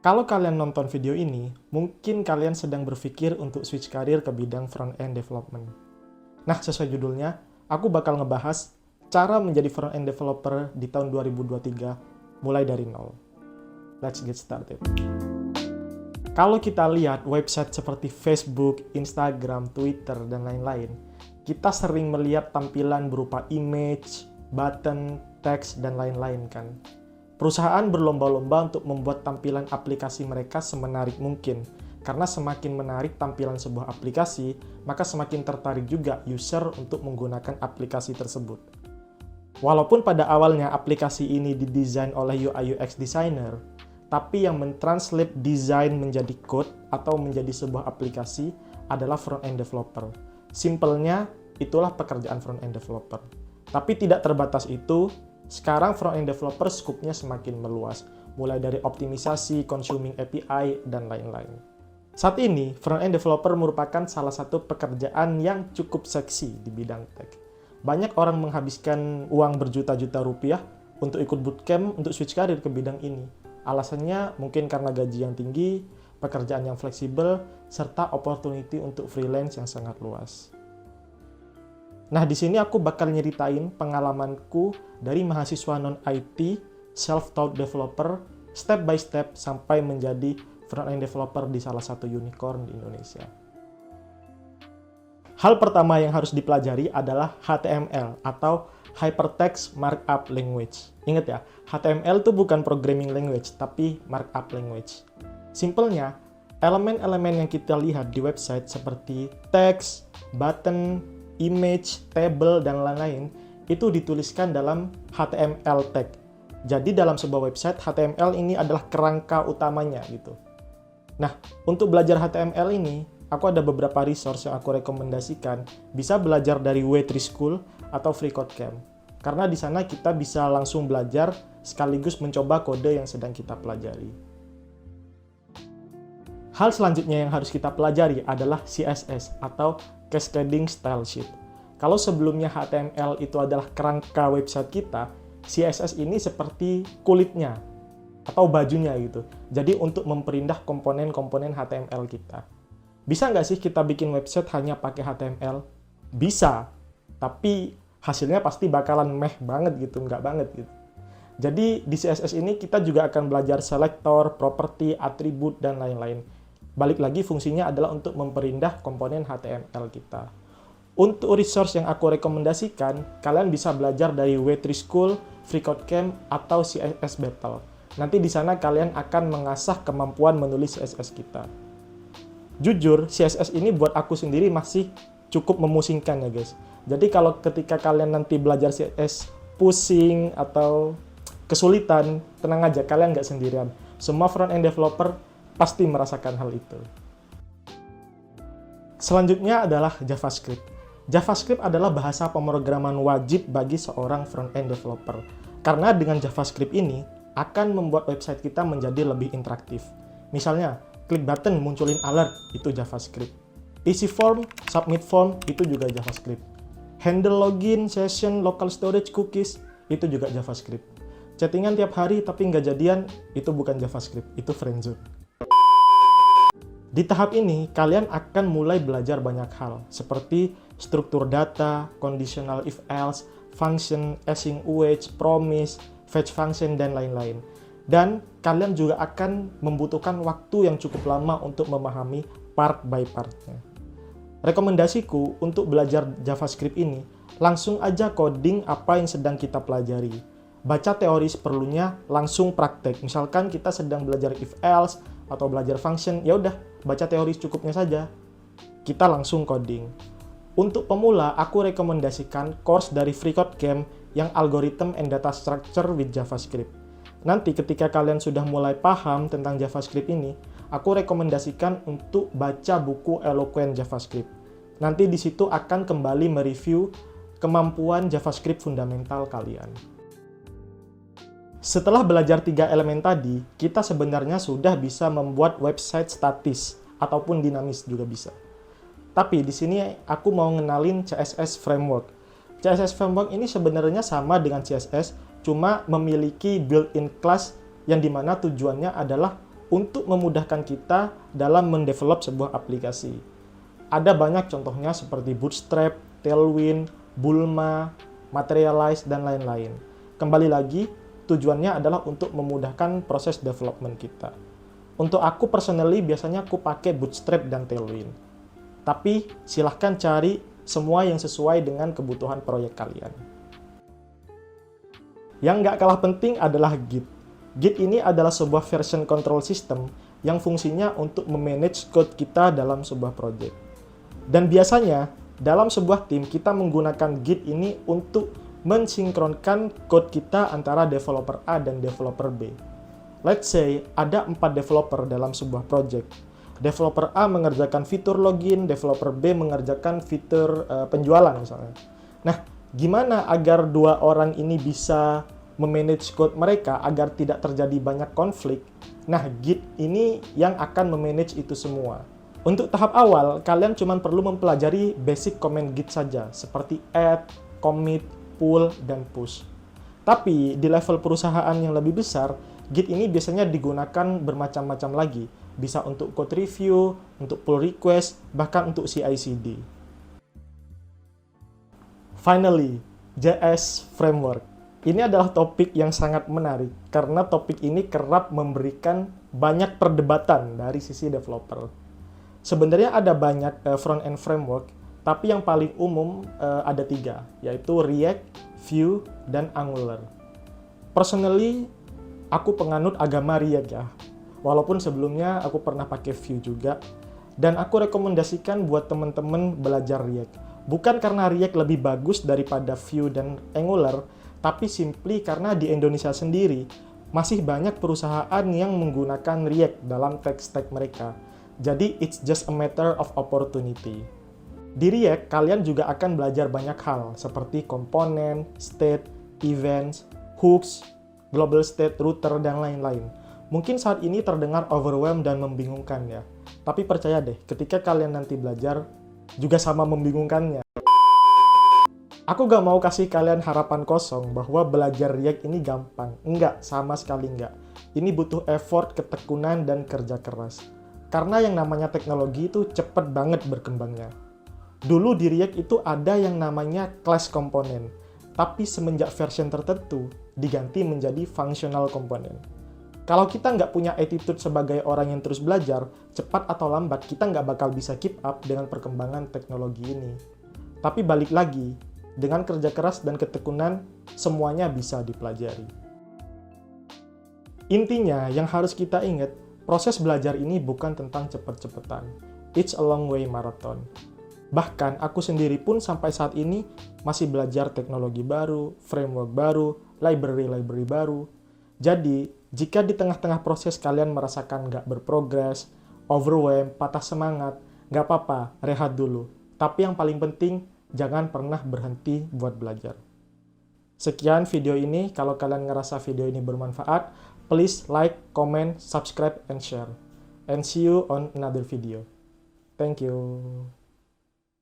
Kalau kalian nonton video ini, mungkin kalian sedang berpikir untuk switch karir ke bidang front-end development. Nah, sesuai judulnya, aku bakal ngebahas cara menjadi front-end developer di tahun 2023 mulai dari nol. Let's get started. Kalau kita lihat website seperti Facebook, Instagram, Twitter, dan lain-lain, kita sering melihat tampilan berupa image, button, teks, dan lain-lain kan. Perusahaan berlomba-lomba untuk membuat tampilan aplikasi mereka semenarik mungkin. Karena semakin menarik tampilan sebuah aplikasi, maka semakin tertarik juga user untuk menggunakan aplikasi tersebut. Walaupun pada awalnya aplikasi ini didesain oleh UI UX designer, tapi yang mentranslate desain menjadi code atau menjadi sebuah aplikasi adalah front-end developer. Simpelnya, itulah pekerjaan front-end developer. Tapi tidak terbatas itu, sekarang front-end developer skupnya semakin meluas, mulai dari optimisasi, consuming API, dan lain-lain. Saat ini, front-end developer merupakan salah satu pekerjaan yang cukup seksi di bidang tech. Banyak orang menghabiskan uang berjuta-juta rupiah untuk ikut bootcamp untuk switch karir ke bidang ini. Alasannya mungkin karena gaji yang tinggi, pekerjaan yang fleksibel, serta opportunity untuk freelance yang sangat luas. Nah, di sini aku bakal nyeritain pengalamanku dari mahasiswa non-IT, self-taught developer, step by step sampai menjadi front-end developer di salah satu unicorn di Indonesia. Hal pertama yang harus dipelajari adalah HTML atau Hypertext Markup Language. Ingat ya, HTML itu bukan programming language, tapi markup language. Simpelnya, elemen-elemen yang kita lihat di website seperti teks, button, image, table, dan lain-lain, itu dituliskan dalam HTML tag. Jadi dalam sebuah website, HTML ini adalah kerangka utamanya gitu. Nah, untuk belajar HTML ini, aku ada beberapa resource yang aku rekomendasikan. Bisa belajar dari W3 School atau FreeCodeCamp. Karena di sana kita bisa langsung belajar sekaligus mencoba kode yang sedang kita pelajari. Hal selanjutnya yang harus kita pelajari adalah CSS atau Cascading Style Sheet. Kalau sebelumnya HTML itu adalah kerangka website kita, CSS ini seperti kulitnya atau bajunya gitu. Jadi untuk memperindah komponen-komponen HTML kita. Bisa nggak sih kita bikin website hanya pakai HTML? Bisa, tapi hasilnya pasti bakalan meh banget gitu, nggak banget gitu. Jadi di CSS ini kita juga akan belajar selector, property, atribut, dan lain-lain. Balik lagi fungsinya adalah untuk memperindah komponen HTML kita. Untuk resource yang aku rekomendasikan, kalian bisa belajar dari W3 School, FreeCodeCamp, atau CSS Battle. Nanti di sana kalian akan mengasah kemampuan menulis CSS kita. Jujur, CSS ini buat aku sendiri masih cukup memusingkan ya guys. Jadi kalau ketika kalian nanti belajar CSS pusing atau kesulitan, tenang aja, kalian nggak sendirian. Semua front-end developer pasti merasakan hal itu. Selanjutnya adalah JavaScript. JavaScript adalah bahasa pemrograman wajib bagi seorang front-end developer. Karena dengan JavaScript ini akan membuat website kita menjadi lebih interaktif. Misalnya, klik button munculin alert, itu JavaScript. Isi form, submit form, itu juga JavaScript. Handle login, session, local storage, cookies, itu juga JavaScript. Chattingan tiap hari tapi nggak jadian, itu bukan JavaScript, itu friendzone. Di tahap ini, kalian akan mulai belajar banyak hal, seperti struktur data, conditional if else, function, async await, promise, fetch function, dan lain-lain. Dan kalian juga akan membutuhkan waktu yang cukup lama untuk memahami part by partnya. Rekomendasiku untuk belajar JavaScript ini, langsung aja coding apa yang sedang kita pelajari. Baca teori seperlunya, langsung praktek. Misalkan kita sedang belajar if else atau belajar function, ya udah, baca teori secukupnya saja. Kita langsung coding. Untuk pemula, aku rekomendasikan course dari FreeCodeCamp yang Algorithm and Data Structure with JavaScript. Nanti ketika kalian sudah mulai paham tentang JavaScript ini, aku rekomendasikan untuk baca buku Eloquent JavaScript. Nanti di situ akan kembali mereview kemampuan JavaScript fundamental kalian. Setelah belajar 3 elemen tadi, kita sebenarnya sudah bisa membuat website statis ataupun dinamis juga bisa. Tapi di sini aku mau ngenalin CSS Framework. CSS Framework ini sebenarnya sama dengan CSS, cuma memiliki built-in class yang dimana tujuannya adalah untuk memudahkan kita dalam mendevelop sebuah aplikasi. Ada banyak contohnya seperti Bootstrap, Tailwind, Bulma, Materialize, dan lain-lain. Kembali lagi, tujuannya adalah untuk memudahkan proses development kita. Untuk aku personally, biasanya aku pakai Bootstrap dan Tailwind. Tapi silahkan cari semua yang sesuai dengan kebutuhan proyek kalian. Yang nggak kalah penting adalah Git. Git ini adalah sebuah version control system yang fungsinya untuk memanage code kita dalam sebuah project. Dan biasanya, dalam sebuah tim kita menggunakan Git ini untuk mensinkronkan code kita antara developer A dan developer B. Let's say, ada 4 developer dalam sebuah project. Developer A mengerjakan fitur login, developer B mengerjakan fitur penjualan misalnya. Nah, gimana agar 2 orang ini bisa memanage code mereka agar tidak terjadi banyak konflik? Nah, Git ini yang akan memanage itu semua. Untuk tahap awal, kalian cuma perlu mempelajari basic command Git saja, seperti add, commit, pull, dan push. Tapi, di level perusahaan yang lebih besar, Git ini biasanya digunakan bermacam-macam lagi. Bisa untuk code review, untuk pull request, bahkan untuk CI/CD. Finally, JS Framework. Ini adalah topik yang sangat menarik, karena topik ini kerap memberikan banyak perdebatan dari sisi developer. Sebenarnya ada banyak front-end framework, tapi yang paling umum ada 3, yaitu React, Vue, dan Angular. Personally, aku penganut agama React ya. Walaupun sebelumnya aku pernah pakai Vue juga, dan aku rekomendasikan buat teman-teman belajar React. Bukan karena React lebih bagus daripada Vue dan Angular, tapi simply karena di Indonesia sendiri masih banyak perusahaan yang menggunakan React dalam tech stack mereka. Jadi it's just a matter of opportunity. Di React, kalian juga akan belajar banyak hal seperti komponen, state, events, hooks, global state, router, dan lain-lain. Mungkin saat ini terdengar overwhelmed dan membingungkan ya. Tapi percaya deh, ketika kalian nanti belajar, juga sama membingungkannya. Aku gak mau kasih kalian harapan kosong bahwa belajar React ini gampang. Enggak, sama sekali enggak. Ini butuh effort, ketekunan, dan kerja keras. Karena yang namanya teknologi itu cepet banget berkembangnya. Dulu di React itu ada yang namanya class component. Tapi semenjak version tertentu, diganti menjadi functional component. Kalau kita nggak punya attitude sebagai orang yang terus belajar, cepat atau lambat kita nggak bakal bisa keep up dengan perkembangan teknologi ini. Tapi balik lagi, dengan kerja keras dan ketekunan, semuanya bisa dipelajari. Intinya, yang harus kita ingat, proses belajar ini bukan tentang cepet-cepetan. It's a long way marathon. Bahkan aku sendiri pun sampai saat ini masih belajar teknologi baru, framework baru, library baru. Jadi, jika di tengah-tengah proses kalian merasakan nggak berprogres, overwhelmed, patah semangat, nggak apa-apa, rehat dulu. Tapi yang paling penting, jangan pernah berhenti buat belajar. Sekian video ini, kalau kalian ngerasa video ini bermanfaat, please like, comment, subscribe, and share. And see you on another video. Thank you.